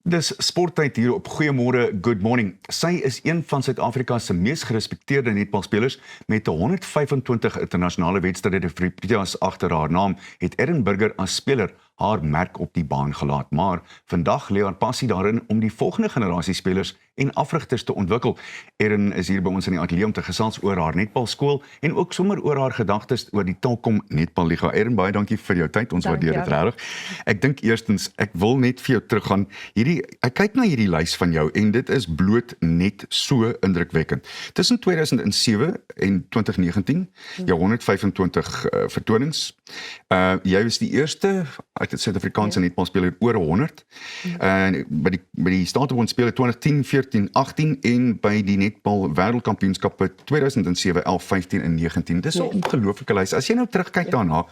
Dis sporttyd hier op Goeiemôre, Good Morning. Sy is een van Suid-Afrika se mees gerespekteerde netbalspelers met 125 internasionale wedstryde vir die Proteas agter haar naam. Het Erin Burger as speler haar merk op die baan gelaat, maar vandag lê haar passie daarin om die volgende generasie spelers en afrigters te ontwikkel. Erin is hier by ons in die ateljee om te gesels oor haar netbalskool en ook sommer oor haar gedagtes oor die Telkom Netballiga. Erin, baie dankie vir jou tyd. Ons waardeer dit regtig. Ek dink eerstens, ek wil net vir jou teruggaan. Ek kyk na hierdie lys van jou en dit is bloot net so indrukwekkend. Tussen 2007 en 2019, jou 125 vertonings. Jy is die eerste Suid-Afrikaanse netbalspeler oor 100. By die Statebond spele 2010, 14, 18 en by die netbal wêreldkampioenskappe 2007, 11, 15 en 19. Dis 'n ongelooflike lys. As jy nou terugkyk daarna,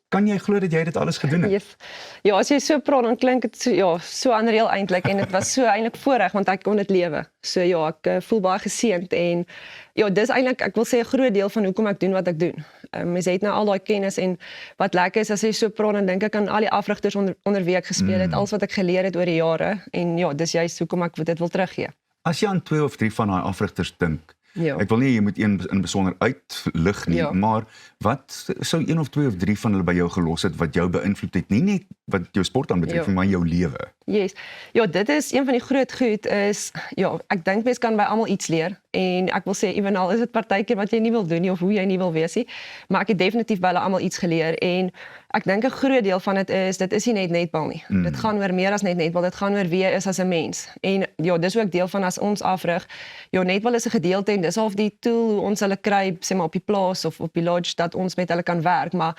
kan jy glo dat jy dit alles gedoen het? Ja, as jy so praat, dan klink dit so unreal eintlik en dit was so eintlik voorreg want ek kon dit lewe. So ja, ek voel baie geseënd en ja, dis eintlik, ek wil sê 'n groot deel van hoekom ek doen wat ek doen. Mens het nou al daai kennis en wat lekker is as jy so praat, dan dink ek aan al die afrigters onder wie ek gespeel het, alles wat ek geleer het oor die jare en ja, dis juist hoekom ek dit wil teruggee. As jy aan 2 of 3 van daai afrigters dink, Ja. ek wil nie jy moet een in besonder uitlig nie, maar wat sou 1 of 2 of 3 van hulle by jou gelos het wat jou beïnvloed het, nie net wat jou sport aanbetref, maar jou lewe? Yes. Ja, dit is een van die groot goed is, ja, ek dink mens kan by almal iets leer en ek wil sê ewenal is dit partykeer wat jy nie wil doen nie of hoe jy nie wil wees nie, maar ek het definitief by hulle almal iets geleer en ek dink 'n groot deel van dit is nie net netbal nie. Dit gaan oor meer as net netbal, dit gaan oor wie jy is as 'n mens. En ja, dis ook deel van as ons afrig. Ja, netbal is 'n gedeelte en dis half die tool hoe ons hulle kry, sê maar op die plaas of op die lodge dat ons met hulle kan werk, maar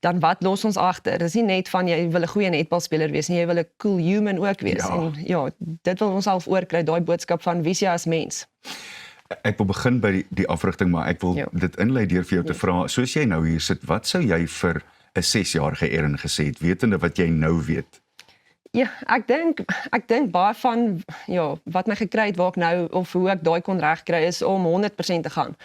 dan wat los ons agter? Dis nie net van jy wil 'n goeie netbalspeler wees nie, jy wil 'n cool human ook wees. Ja. En ja, dit wil ons half oorkry, daai boodskap van wie jy as mens. Ek wil begin by die afrigting, maar ek wil dit inlei deur vir jou te vra, soos jy nou hier sit, wat sou jy vir 'n 6-jarige Erin gesê het, wetende wat jy nou weet? Ja, ek dink baie van wat my gekry het waar ek nou of hoe ek daai kon regkry is om 100% te gaan.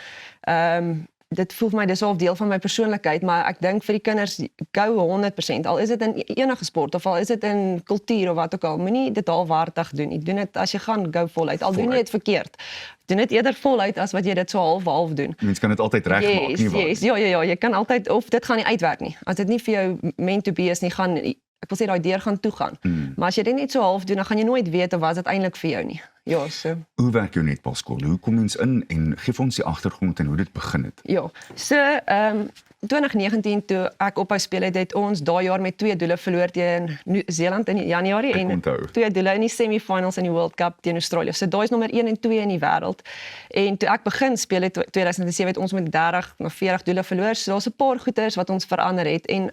Dit voel vir my dis al deel van my persoonlikheid, maar ek dink vir die kinders go 100%, al is dit in enige sport of al is dit in kultuur of wat ook al, moenie dit halfwaardig doen. Jy doen dit as jy gaan go voluit, al doen jy dit verkeerd. Doen dit eerder voluit as wat jy dit so half doen. Mens kan dit altyd regmaak, nie waar? Ja, jy kan altyd of dit gaan nie uitwerk nie. As dit nie vir jou meant to be is nie, ek wil sê daai deur gaan toe gaan. Maar as jy dit net so half doen, dan gaan jy nooit weet of was dit eintlik vir jou nie. Ja, so. Hoe werk jou netbalskool? Hoe kom mens in en gee vir ons die agtergrond en hoe dit begin het? Ja, so 2019 toe ek ophou speel het ons daai jaar met 2 doele verloor teen Nieu-Seeland in Januarie en 2 doele in die semifinals in die World Cup teen Australië. So daai is nommer 1 en 2 in die wêreld. En toe ek begin speel het 2007 het ons met 30 na 40 doele verloor. So daar's 'n paar goeters wat ons verander het en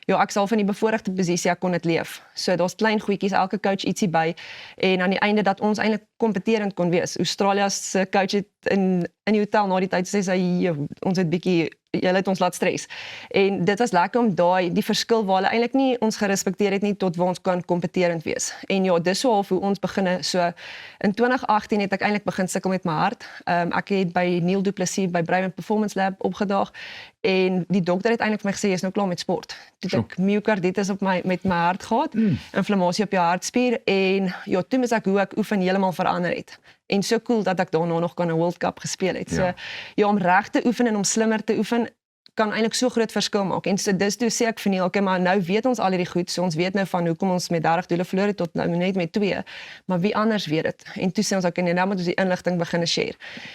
ja, ek sal van die bevoordeelde posisie ek kon dit leef. So daar's klein goedjies, elke coach ietsie by en aan die einde dat ons eintlik kompeterend kon wees. Australië se coach het in die hotel na die tyd sê sy ons het bietjie julle het ons laat stres. En dit was lekker om die verskil waar hulle eintlik nie ons gerespekteer het nie tot waar ons kan kompeterend wees. En ja, dis so half hoe ons beginne. So in 2018 het ek eintlik begin sukkel met my hart. Ek het by Neil Du Plessis by Brain Performance Lab opgedaag en die dokter het eintlik vir my gesê jy is nou klaar met sport. Toe ek myokarditis met my hart gehad, inflammasie op jou hartspier en ja, toe mis ek hoe ek oefen heeltemal verander het. En so cool dat ek daarna nog kan 'n World Cup gespeel het. So ja, om reg te oefen en om slimmer te oefen kan eintlik so groot verskil maak. En so dis toe sê ek vir Neil, okay, maar nou weet ons al hierdie goed, so ons weet nou van hoekom ons met 30 doele verloor het tot nou net met 2, maar wie anders weet dit? En toe sê ons okay, nou moet ons die inligting begin share.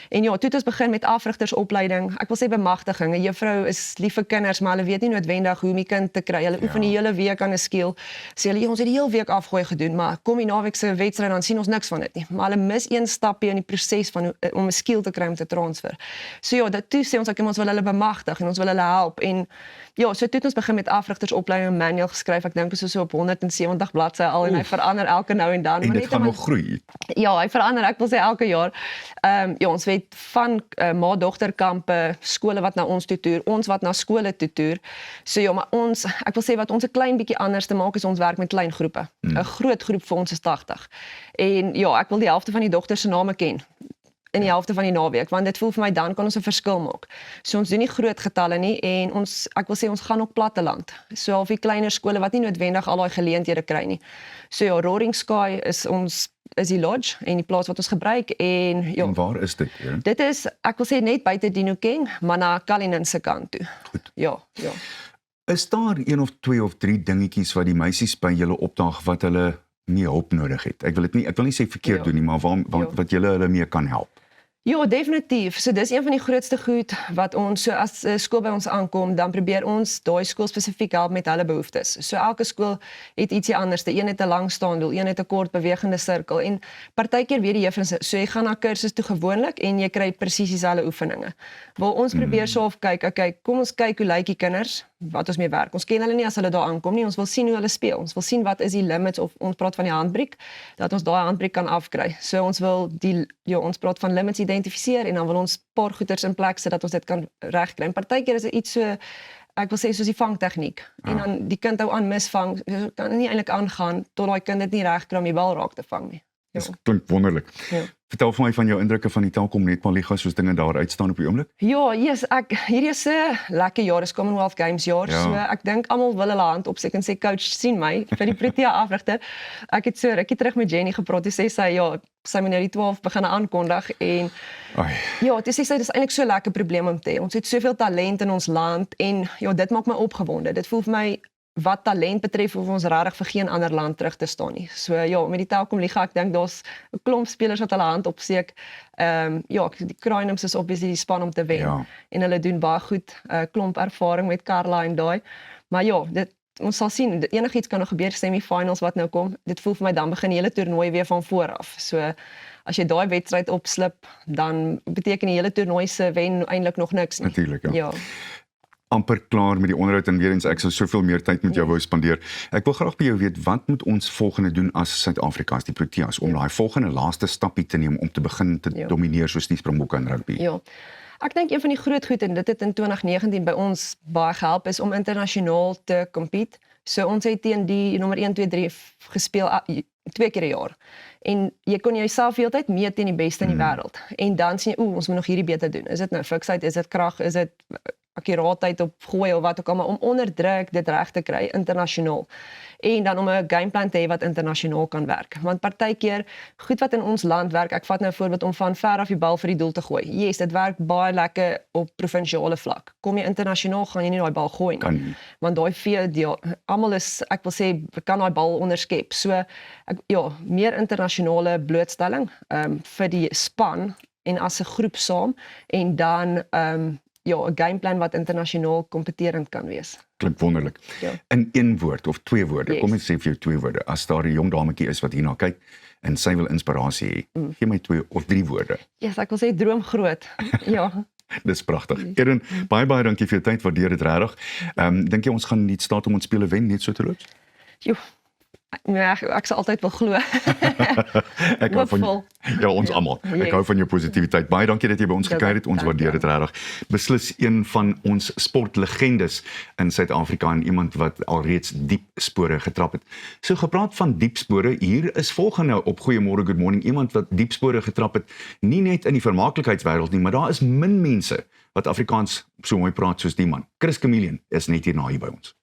En ja, toe het ons begin met afrigtersopleiding. Ek wil sê bemagtiging. 'n Juffrou is lief vir kinders, maar hulle weet nie noodwendig hoe om die kind te kry. Hulle oefen die hele week aan 'n skill. Sê hulle, ons het die hele week afgooi gedoen, maar kom die naweek se wedstryd dan sien ons niks van dit nie. Maar hulle mis een stapie in die proses van om 'n skill te kry om te transfer. So ja, dat toe sê ons okay, ons wil hulle bemagtig en ons wil hulle help en ja, so toe het ons begin met afrigtersopleiding manual geskryf. Ek dink so op 170 bladsye al en hy verander elke nou en dan. En dit gaan nog groei. Ja, hy verander, ek wil sê elke jaar. Ja, ons weet van ma-dogterkampe, skole wat na ons toe toer, ons wat na skole toe toer. So ja, maar ek wil sê wat ons 'n klein bietjie anders te maak is ons werk met klein groepe. 'n Groot groep vir ons is 80. En ja, ek wil die helfte van die dogters se name ken. in die helfte van die naweek, want dit voel vir my dan kan ons 'n verskil maak. So ons doen nie groot getalle nie en ek wil sê ons gaan op platteland. So half die kleiner skole wat nie noodwendig al daai geleenthede kry nie. So ja, Roaring Sky is die lodge en die plaas wat ons gebruik en ja. En waar is dit? Ja? Dit is, ek wil sê net buite Dinokeng, maar na Cullinan se kant toe. Goed. Ja. Is daar 1 of 2 of 3 dingetjies wat die meisies by julle opdaag wat hulle nie hulp nodig het? Ek wil nie sê verkeerd doen nie, maar wat julle hulle mee kan help. Ja, definitief. So dis een van die grootste goed wat ons, so as 'n skool by ons aankom, dan probeer ons daai skool spesifiek help met hulle behoeftes. So elke skool het ietsie anders. Een het 'n lang staandoel, een het 'n kort bewegende sirkel en partykeer weet die juffrou, so jy gaan na kursus toe gewoonlik en jy kry presies dieselfde oefeninge. Waar ons probeer self kyk, okay, kom ons kyk hoe lyk die kinders wat ons mee werk. Ons ken hulle nie as hulle daar aankom nie. Ons wil sien hoe hulle speel. Ons wil sien wat is die limits of ons praat van die handbriek, dat ons daai handbriek kan afkry. So ons wil ons praat van limits identifiseer en dan wil ons paar goeters in plek sit dat ons dit kan regkry. En partykeer is dit iets so, ek wil sê soos die vangtegniek. En dan die kind hou aan misvang, so kan nie eintlik aangaan tot daai kind dit nie reg kry om die bal raak te vang nie. Dit klink wonderlik. Ja. Vertel vir my van jou indrukke van die Telkom Netballiga soos dinge daar uitstaan op die oomblik. Ja, hierdie is 'n lekker jaar, is Commonwealth Games jaar, so ek dink almal wil hulle hand opsteek en sê coach sien my vir die Protea afrigter. Ek het so rukkie terug met Jenny gepraat en sê sy moet nou die 12 begin aankondig en toe sê sy dis eintlik so 'n lekker probleem om te hê. Ons het soveel talent in ons land en dit maak my opgewonde. Dit voel vir my wat talent betref hoef ons regtig vir geen ander land terug te staan nie. So met die Telkom Liga, ek dink daar's 'n klomp spelers wat hulle hand opsteek. Die Crinums is obviously die span om te wen en hulle doen baie goed, klomp ervaring met Carla en daai. Maar ons sal sien, enigiets kan nog gebeur, semifinals wat nou kom. Dit voel vir my dan begin die hele toernooi weer van voor af. So as jy daai wedstryd opslip, dan beteken die hele toernooi se wen eintlik nog niks nie. Natuurlik, ja. Amper klaar met die onderhoud en weer eens ek sou soveel meer tyd met jou wou spandeer. Ek wil graag by jou weet, wat moet ons volgende doen as Suid-Afrika, as die Proteas, om daai volgende laaste stappie te neem om te begin te domineer soos die Springbokke in rugby? Ja. Ek dink een van die groot goed en dit het in 2019 by ons baie gehelp is om internasionaal te compete. So ons het teen die nommer 1, 2, 3 gespeel 2 keer 'n jaar. En jy kon jouself heeltyd meet teen die beste in die wêreld. En dan sien jy, ons moet nog hierdie beter doen. Is dit nou fiksheid, is dit krag, is dit akkuraatheid op gooi of wat ook al, maar om onder druk dit reg te kry internasionaal. En dan om 'n gameplan te hê wat internasionaal kan werk. Want partykeer goed wat in ons land werk, ek vat nou 'n voorbeeld om van ver af die bal vir die doel te gooi. Yes, dit werk baie lekker op provinsiale vlak. Kom jy internasionaal gaan jy nie daai bal gooi nie. Want daai almal is, ek wil sê, kan daai bal onderskep. So meer internasionale blootstelling vir die span en as 'n groep saam en dan 'n gameplan wat internasionaal kompeterend kan wees. Klink wonderlik. Ja. In 1 woord of 2 woorde, kom ek sê vir jou 2 woorde, as daar 'n jong dametjie is wat hierna kyk en sy wil inspirasie hê, gee my 2 of 3 woorde. Ja, ek wil sê droom groot. Ja. Dis pragtig. Erin, baie dankie vir jou tyd, waardeer dit regtig. Dink jy ons gaan nie staat om ons spele wen net so te loops? Ek sal altyd wil glo. Ek hou van ons almal. Ek hou van jou positiwiteit. Baie dankie dat jy by ons gekuier het. Ons waardeer dit regtig. Beslis een van ons sportlegendes in Suid-Afrika en iemand wat alreeds diep spore getrap het. So gepraat van diep spore, hier is volgende op Goeiemôre Good Morning iemand wat diep spore getrap het, nie net in die vermaaklikheidswêreld nie, maar daar is min mense wat Afrikaans so mooi praat soos die man. Chris Chameleon is net hier by ons.